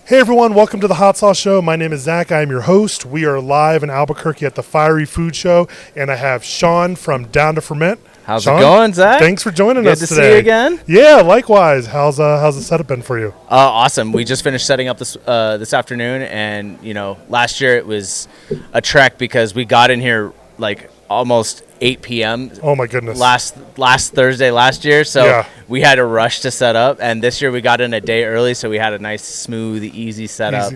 Hey everyone, welcome to the Hot Sauce Show. My name is Zach. I am your host. We are live in Albuquerque at the Fiery Foods Show, and I have Sean from Down to Ferment. How's Sean, it going, Zach? Thanks for joining us today. Good to see you again. Yeah, likewise. How's the setup been for you? Awesome. We just finished setting up this afternoon, and last year it was a trek because we got in here like almost 8 p.m. Oh my goodness. Last Thursday last year, so yeah. We had to rush to set up, and this year we got in a day early, so we had a nice, smooth, easy setup.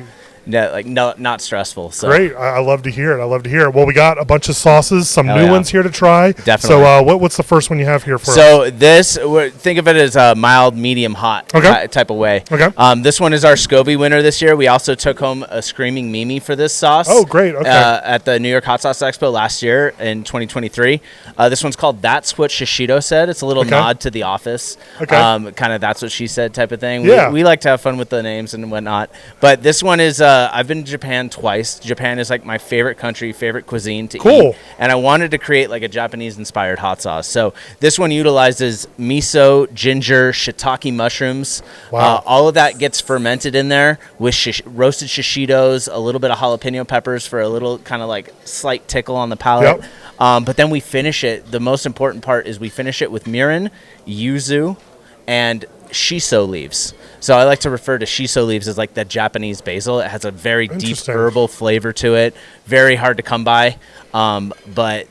Not stressful. So. Great. I love to hear it. Well, we got a bunch of sauces, some new ones here to try. Definitely. So what's the first one you have here for us? So think of it as a mild, medium, hot type of way. Okay. This one is our SCOBY winner this year. We also took home a Screaming Mimi for this sauce. Oh, great. Okay. At the New York Hot Sauce Expo last year in 2023. This one's called That's What Shishido Said. It's a little nod to The Office. Okay. Kind of That's What She Said type of thing. Yeah. We like to have fun with the names and whatnot. But this one is... I've been to Japan twice. Japan is like my favorite country, favorite cuisine to eat. And I wanted to create like a Japanese-inspired hot sauce. So this one utilizes miso, ginger, shiitake mushrooms. Wow. All of that gets fermented in there with roasted shishidos, a little bit of jalapeno peppers for a little kind of like slight tickle on the palate. Yep. But then we finish it. The most important part is we finish it with mirin, yuzu, and shiso leaves. So I like to refer to shiso leaves as like the Japanese basil. It has a very deep herbal flavor to it. Very hard to come by. But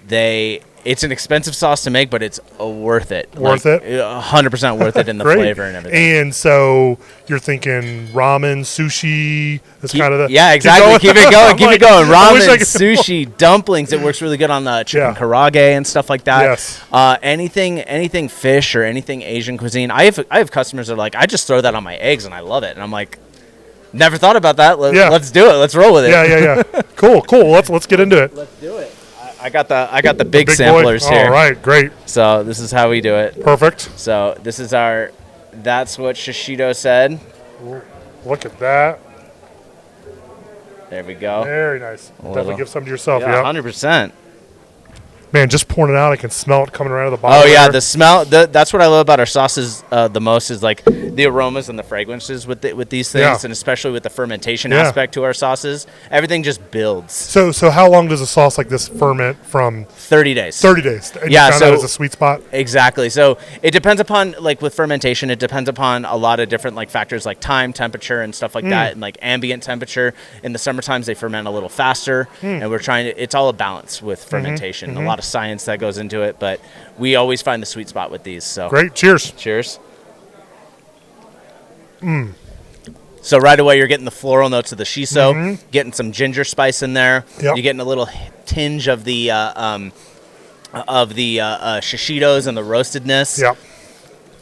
it's an expensive sauce to make, but it's worth it. Worth it? 100% worth it in the flavor and everything. And so you're thinking ramen, sushi, that's kind of the... Yeah, exactly. Keep it going. Keep it going. Ramen, sushi, dumplings. It works really good on the chicken karage and stuff like that. Yes. Anything fish or anything Asian cuisine. I have customers that are like, I just throw that on my eggs and I love it. And I'm like, never thought about that. Let's do it. Let's roll with it. Yeah. Cool. Let's get into it. Let's do it. I got the big samplers here. All right, great. So this is how we do it. Perfect. So this is our That's What Shishido Said. Look at that. There we go. Very nice. Definitely give some to yourself. Yeah, 100%. Man, just pouring it out, I can smell it coming right out of the bottle. Oh, yeah, the smell. That's what I love about our sauces the most is, like, the aromas and the fragrances with these things, and especially with the fermentation aspect to our sauces. Everything just builds. So how long does a sauce like this ferment from? 30 days. 30 days. And yeah, you found that as a sweet spot? Exactly. So it depends upon, like, with fermentation, it depends upon a lot of different, like, factors like time, temperature, and stuff like that, and, like, ambient temperature. In the summer times, they ferment a little faster, and we're trying to – it's all a balance with fermentation. A lot of science that goes into it, but we always find the sweet spot with these. So great. Cheers. So right away you're getting the floral notes of the shiso, getting some ginger spice in there. You're getting a little tinge of the shishidos and the roastedness.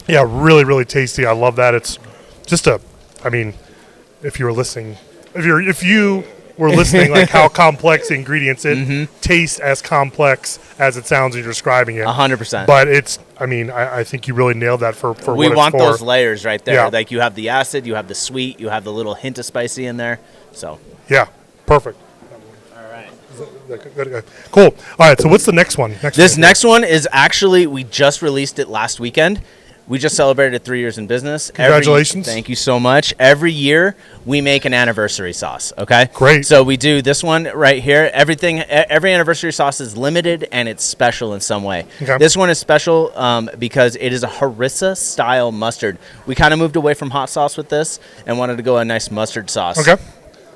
Yeah, really, really tasty. I love that. It's just if you were listening, if you were listening, like how complex the ingredients, it tastes as complex as it sounds when you're describing it. 100%. But it's, I think you really nailed that for what we want it's for. those layers right there. Yeah. Like you have the acid, you have the sweet, you have the little hint of spicy in there. So yeah, perfect. All right. Cool. All right. So what's the next one? Next one is actually, we just released it last weekend. We just celebrated 3 years in business. Congratulations. Thank you so much. Every year, we make an anniversary sauce, okay? Great. So we do this one right here. Every anniversary sauce is limited, and it's special in some way. Okay. This one is special because it is a harissa-style mustard. We kind of moved away from hot sauce with this and wanted to go a nice mustard sauce. Okay.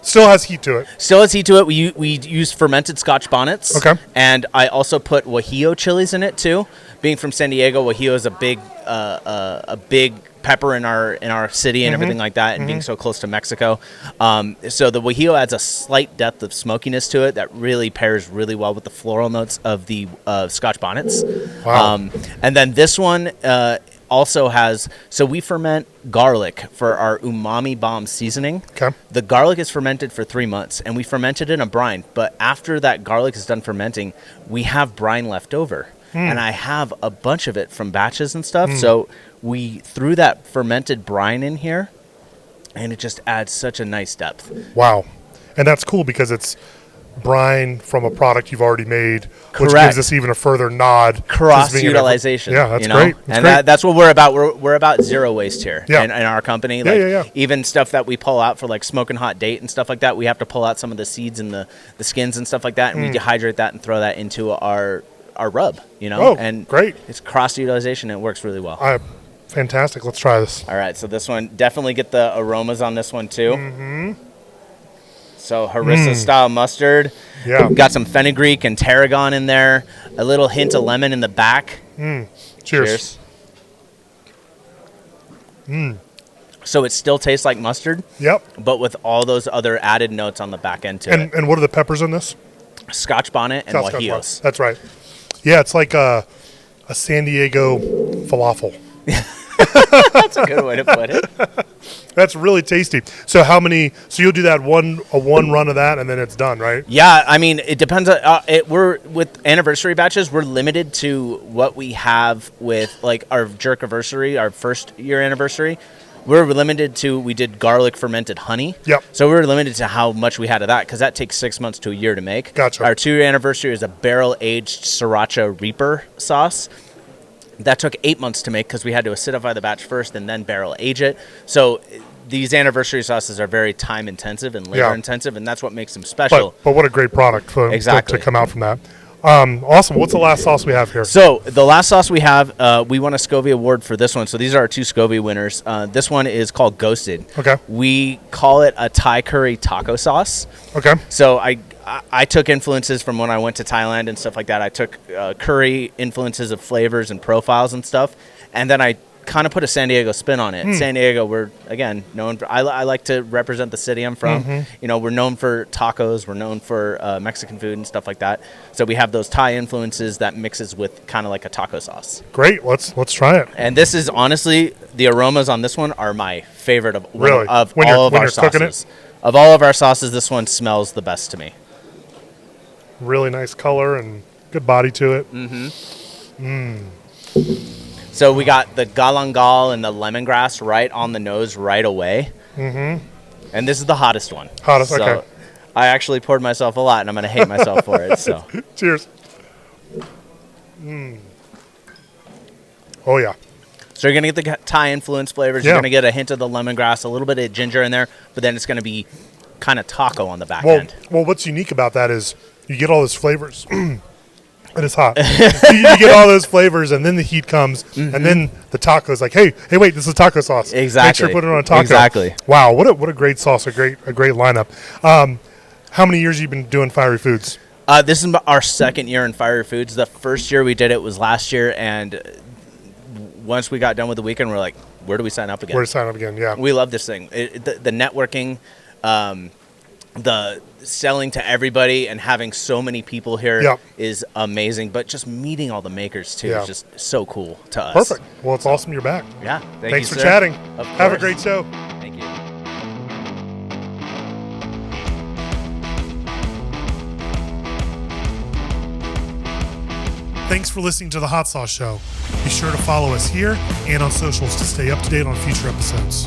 Still has heat to it. We use fermented Scotch bonnets. Okay. And I also put Guajillo chilies in it too. Being from San Diego, Guajillo is a big pepper in our city and everything like that, and being so close to Mexico. So the Guajillo adds a slight depth of smokiness to it that really pairs really well with the floral notes of the Scotch bonnets. Wow. And then this one also has, so we ferment garlic for our umami bomb seasoning. Okay. The garlic is fermented for 3 months, and we ferment it in a brine. But after that garlic is done fermenting, we have brine left over. And I have a bunch of it from batches and stuff. So we threw that fermented brine in here, and it just adds such a nice depth. Wow. And that's cool because it's brine from a product you've already made, which Correct. gives us even a further nod. Cross utilization. Yeah, that's you know? great. That's And great. that's what we're about. We're about zero waste here Yeah. in our company. Yeah, Like, yeah. Even stuff that we pull out for like smoking hot date and stuff like that, we have to pull out some of the seeds and the skins and stuff like that, and we dehydrate that and throw that into our rub. You know, Oh, and great. It's cross utilization. And it works really well. Fantastic. Let's try this. All right, so this one, definitely get the aromas on this one too. Mm-hmm. So harissa style mustard. Yeah. Got some fenugreek and tarragon in there. A little hint of lemon in the back. Cheers. So it still tastes like mustard, Yep. but with all those other added notes on the back end to it. And what are the peppers in this? Scotch bonnet and Scotch guajillos. That's right. Yeah, it's like a San Diego falafel. That's a good way to put it. That's really tasty. So how many? So you'll do that one run of that, and then it's done, right? Yeah, I mean, it depends. We're with anniversary batches. We're limited to what we have with like our jerkiversary, our first year anniversary. We're limited to, we did garlic fermented honey. Yep. So we're limited to how much we had of that because that takes 6 months to a year to make. Gotcha. Our 2-year anniversary is a barrel aged sriracha reaper sauce. That took 8 months to make because we had to acidify the batch first and then barrel age it. So these anniversary sauces are very time intensive and labor intensive, and that's what makes them special. But what a great product to come out from that. Awesome. What's the last sauce we have here? So the last sauce we have, we won a Scovie Award for this one. So these are our 2 Scovie winners. This one is called Ghosted. Okay. We call it a Thai curry taco sauce. Okay. So I took influences from when I went to Thailand and stuff like that. I took curry influences of flavors and profiles and stuff, and then I kind of put a San Diego spin on it. San Diego, we're again known for. I like to represent the city I'm from. You know, we're known for tacos. We're known for Mexican food and stuff like that. So we have those Thai influences that mixes with kind of like a taco sauce. Great. Let's try it. And this is honestly, the aromas on this one are my favorite of Really? of When all of you're our cooking sauces. Of all of our sauces, this one smells the best to me. Really nice color and good body to it. So we got the galangal and the lemongrass right on the nose right away. Mm-hmm. And this is the hottest one. Hottest, so okay. I actually poured myself a lot, and I'm going to hate myself for it. So Cheers. Oh, yeah. So you're going to get the Thai influence flavors. Yeah. You're going to get a hint of the lemongrass, a little bit of ginger in there, but then it's going to be kind of taco on the back end. Well, what's unique about that is you get all those flavors. It is hot. you get all those flavors, and then the heat comes, and then the taco's like, hey, wait, this is taco sauce. Exactly. Make sure you put it on a taco. Exactly. Wow, what a great sauce, a great lineup. How many years have you been doing Fiery Foods? This is our second year in Fiery Foods. The first year we did it was last year, and once we got done with the weekend, we're like, where do we sign up again? Where to sign up again, yeah. We love this thing. The networking, the selling to everybody and having so many people here is amazing. But just meeting all the makers, too, is just so cool to us. Perfect. Well, it's awesome you're back. Yeah. Thanks you, for sir. chatting. Of Have a course. great show. Thank you. Thanks for listening to The Hot Sauce Show. Be sure to follow us here and on socials to stay up to date on future episodes.